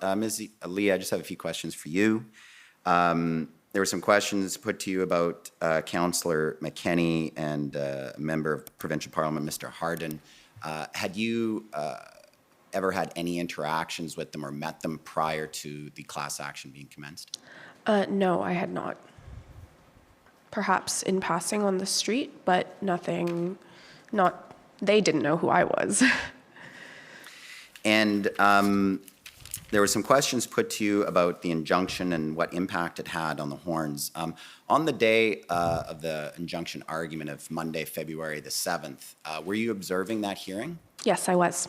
Ms. Lee, I just have a few questions for you. There were some questions put to you about Councillor McKenney and a member of Provincial Parliament, Mr. Hardin. Had you ever had any interactions with them or met them prior to the class action being commenced? No, I had not. Perhaps in passing on the street, but nothing, they didn't know who I was. And there were some questions put to you about the injunction and what impact it had on the horns. On the day of the injunction argument of Monday, February the 7th, were you observing that hearing? Yes, I was.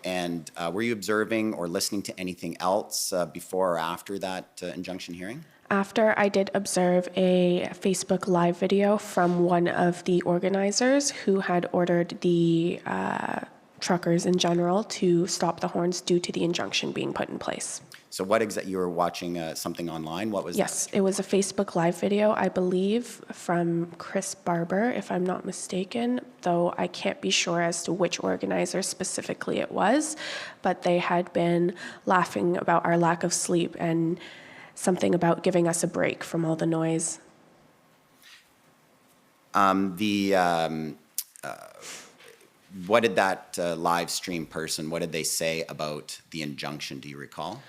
And were you observing or listening to anything else before or after that injunction hearing? After, I did observe a Facebook Live video from one of the organizers who had ordered the truckers in general to stop the horns due to the injunction being put in place. So what exactly, you were watching something online? What was Yes, that? it was a Facebook Live video, I believe, from Chris Barber, if I'm not mistaken, though I can't be sure as to which organizer specifically it was, but they had been laughing about our lack of sleep and something about giving us a break from all the noise. What did that live stream person, what did they say about the injunction? Do you recall?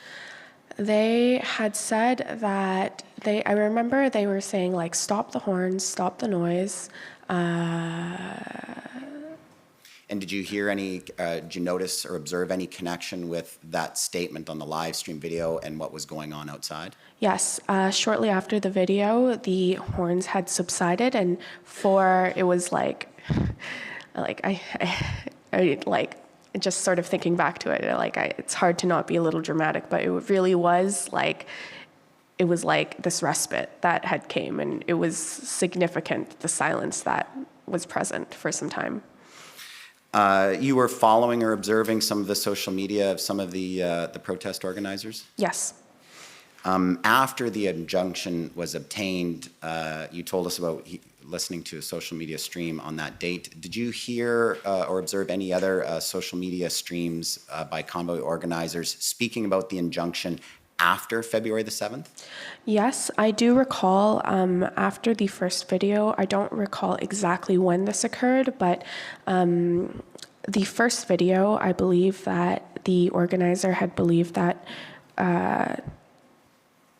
They had said that I remember they were saying like, stop the horns, stop the noise. And did you hear any, did you notice or observe any connection with that statement on the live stream video and what was going on outside? Yes, shortly after the video, the horns had subsided, and it was like just sort of thinking back to it, it's hard to not be a little dramatic, but it really was like, it was like this respite that had came, and it was significant, the silence that was present for some time. You were following or observing some of the social media of some of the protest organizers? Yes. After the injunction was obtained, you told us about listening to a social media stream on that date. Did you hear or observe any other social media streams by convoy organizers speaking about the injunction after February the 7th? Yes, I do recall after the first video, I don't recall exactly when this occurred, but the first video, I believe that the organizer had believed that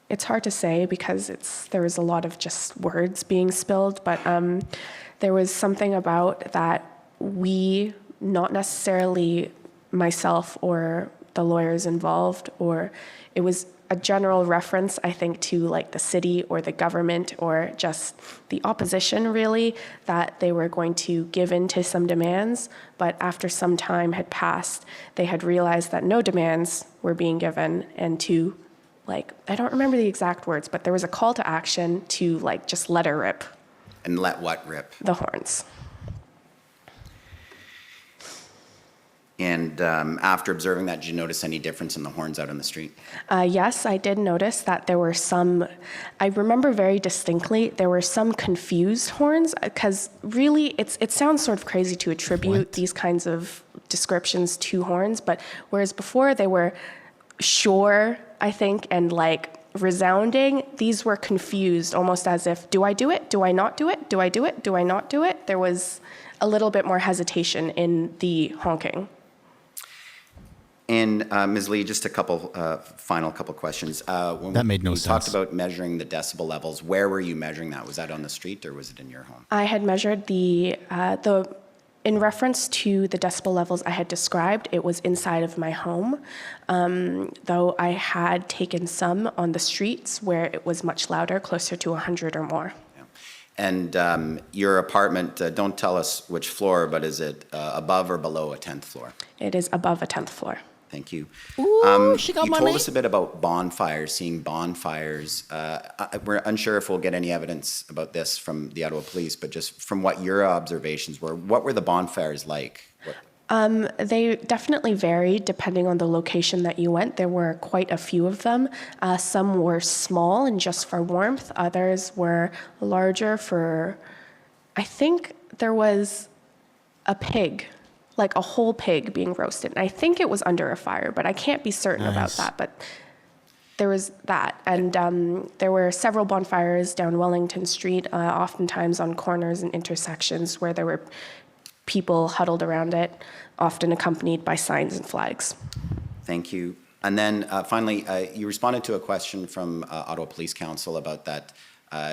it's hard to say because there was a lot of just words being spilled, but there was something about that we, not necessarily myself or the lawyers involved, or it was a general reference, I think, to like the city or the government or just the opposition, really, that they were going to give in to some demands. But after some time had passed, they had realized that no demands were being given, and to, like, I don't remember the exact words, but there was a call to action to like just let her rip. And let what rip? The horns. And after observing that, did you notice any difference in the horns out on the street? Yes, I did notice that there were some, I remember very distinctly, there were some confused horns, because really it sounds sort of crazy to attribute these kinds of descriptions to horns, but whereas before they were sure, I think, and like resounding, these were confused, almost as if, do I do it? Do I not do it? Do I do it? Do I not do it? There was a little bit more hesitation in the honking. And Ms. Lee, just a final couple questions. That made no sense. You talked about measuring the decibel levels. Where were you measuring that? Was that on the street or was it in your home? I had measured in reference to the decibel levels I had described, it was inside of my home, though I had taken some on the streets where it was much louder, closer to 100 or more. Yeah. And your apartment, don't tell us which floor, but is it above or below a 10th floor? It is above a 10th floor. Thank you. Ooh, she got you money. told us a bit about bonfires, seeing bonfires. We're unsure if we'll get any evidence about this from the Ottawa Police, but just from what your observations were, what were the bonfires like? They definitely varied depending on the location that you went. There were quite a few of them. Some were small and just for warmth. Others were larger for, I think there was a pig, like a whole pig being roasted. And I think it was under a fire, but I can't be certain about that. But there was that, and there were several bonfires down Wellington Street, oftentimes on corners and intersections where there were people huddled around it, often accompanied by signs and flags. Thank you. And then finally, you responded to a question from Ottawa Police Council about that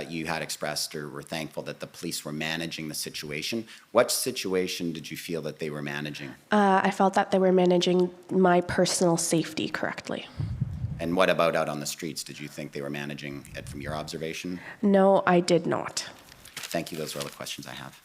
you had expressed or were thankful that the police were managing the situation. What situation did you feel that they were managing? I felt that they were managing my personal safety correctly. And what about out on the streets? Did you think they were managing it from your observation? No, I did not. Thank you. Those are all the questions I have.